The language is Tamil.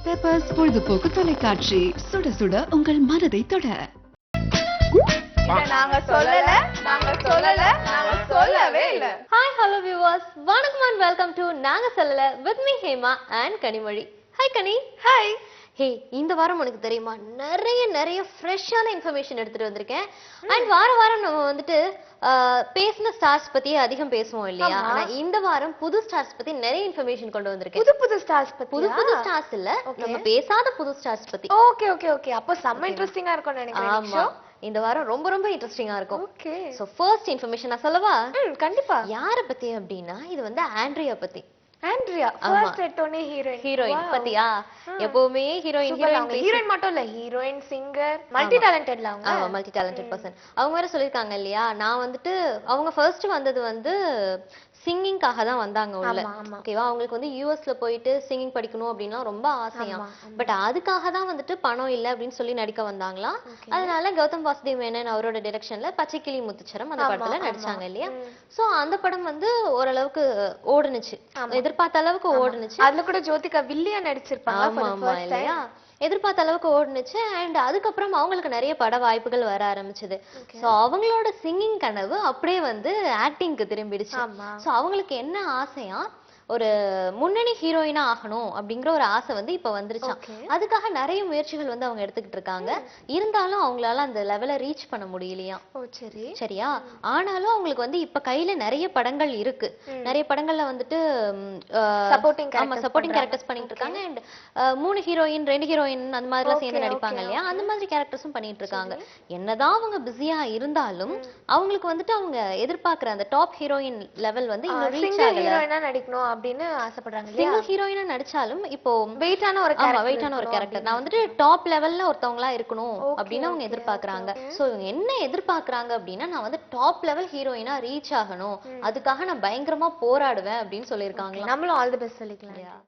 பெப்பர்ஸ் பொழுதுபோக்கு தொலைக்காட்சி, சுட சுட உங்கள் மனதை தொட. நாங்க சொல்லல, நாங்க சொல்லல, நாங்க சொல்லவே இல்ல. Hi, hello viewers. வணக்கம் and welcome to நாங்க சொல்லல with me Hema and Kanimozhi. Hi Ghani. Hi. ஹே, இந்த வாரம் உனக்கு தெரியுமா நிறைய ஃப்ரெஷ்ஷான இன்ஃபர்மேஷன் எடுத்துட்டு வந்திருக்கேன். அண்ட் வாரம் நம்ம வந்துட்டு பேசின ஸ்டார்ஸ் பத்தி அதிகம் பேசுவோம் இல்லையா? ஆனா இந்த வாரம் புது ஸ்டார்ஸ் பத்தி நிறைய இன்ஃபர்மேஷன் கொண்டு வந்திருக்கேன். புது ஸ்டார்ஸ் பத்தி. புது ஸ்டார்ஸ் இல்ல, நம்ம பேசாத புது ஸ்டார்ஸ் பத்தி. ஓகே. அப்ப செம்ம இன்ட்ரஸ்டிங்கா இருக்கும்னு நினைக்கிறேன். ஆமா, இந்த வாரம் ரொம்ப இன்ட்ரெஸ்டிங்கா இருக்கும். ஓகே. சோ ஃபர்ஸ்ட் இன்ஃபர்மேஷன் நான் சொல்லவா? கண்டிப்பா. யார பத்தி அப்படின்னா இது வந்து ஆண்ட்ரியா பத்தி. ஆண்ட்ரியா ஃபர்ஸ்ட் எடுத்தோனே ஹீரோயின் பத்தியா? எப்பவுமே ஹீரோயின் மட்டும் இல்ல, ஹீரோயின், சிங்கர், மல்டி டேலண்டட்ல அவங்க. ஆமா, மல்டி டேலண்டட் பர்சன். அவங்க வேற சொல்லிருக்காங்க இல்லையா, நான் வந்துட்டு அவங்க ஃபர்ஸ்ட் வந்தது வந்து சிங்கிங்காக தான் வந்தாங்க உள்ள. ஓகேவா? அவங்களுக்கு வந்து யூஎஸ்ல போயிட்டு சிங்கிங் படிக்கணும் அப்படின்னா ரொம்ப ஆசையா. பட் அதுக்காக தான் வந்துட்டு பணம் இல்ல அப்படின்னு சொல்லி நடிக்க வந்தாங்களா. அதனால கௌதம் வாசுதேவ் மேனன் அவரோட டைரக்ஷன்ல பச்சைக்கிளி முத்துச்சரம் அந்த படத்துல நடிச்சாங்க இல்லையா. சோ அந்த படம் வந்து ஓரளவுக்கு ஓடுனுச்சு, எதிர்பார்த்த அளவுக்கு ஓடுனுச்சு. அதுல கூட ஜோதிகா வில்லியா நடிச்சிருப்பாங்க இல்லையா, எதிர்பார்த்த அளவுக்கு ஓடுனுச்சு. அண்ட் அதுக்கப்புறம் அவங்களுக்கு நிறைய பட வாய்ப்புகள் வர ஆரம்பிச்சது. சோ அவங்களோட சிங்கிங் கனவு அப்படியே வந்து ஆக்டிங்க்கு திரும்பிடுச்சு. சோ அவங்களுக்கு என்ன ஆசையா, ஒரு முன்னணி ஹீரோயினா ஆகணும் அப்படிங்கிற ஒரு ஆசை வந்து இப்ப வந்துருச்சாம். அதுக்காக நிறைய முயற்சிகள் வந்து அவங்க எடுத்துக்கிட்டு இருக்காங்க. இருந்தாலும் அவங்களால அந்த லெவலை ரீச் பண்ண முடியலையா. சரியா? ஆனாலும் அவங்களுக்கு வந்து இப்ப கையில நிறைய படங்கள் இருக்கு. நிறைய படங்கள்ல வந்துட்டு சப்போர்ட்டிங் கேரக்டர்ஸ் பண்ணிட்டு இருக்காங்க. அண்ட் 3 ஹீரோயின் 2 ஹீரோயின் அந்த மாதிரி எல்லாம் சேர்ந்து நடிப்பாங்க இல்லையா, அந்த மாதிரி கேரக்டர்ஸும் பண்ணிட்டு இருக்காங்க. என்னதான் அவங்க பிஸியா இருந்தாலும் அவங்களுக்கு வந்துட்டு அவங்க எதிர்பார்க்கிற அந்த டாப் ஹீரோயின் லெவல் வந்து இன்னும் ரீச் ஆகல. நடிக்கணும் அப்படின்னு ஆசைப்படுறாங்க. சிங்கிள் ஹீரோயினா நடிச்சாலும் இப்போ வெயிட்டான ஒரு கேரக்டர், நான் வந்துட்டு டாப் லெவல்ல ஒருத்தவங்களா இருக்கணும் அப்படின்னு அவங்க எதிர்பார்க்கறாங்க. சோ இவங்க என்ன எதிர்பார்க்கறாங்க அப்படின்னா, நான் வந்து டாப் லெவல் ஹீரோயினா ரீச் ஆகணும், அதுக்காக நான் பயங்கரமா போராடுவேன் அப்படின்னு சொல்லியிருக்காங்க. நம்மளும் ஆல் தி பெஸ்ட் சொல்லிக்கலாம்.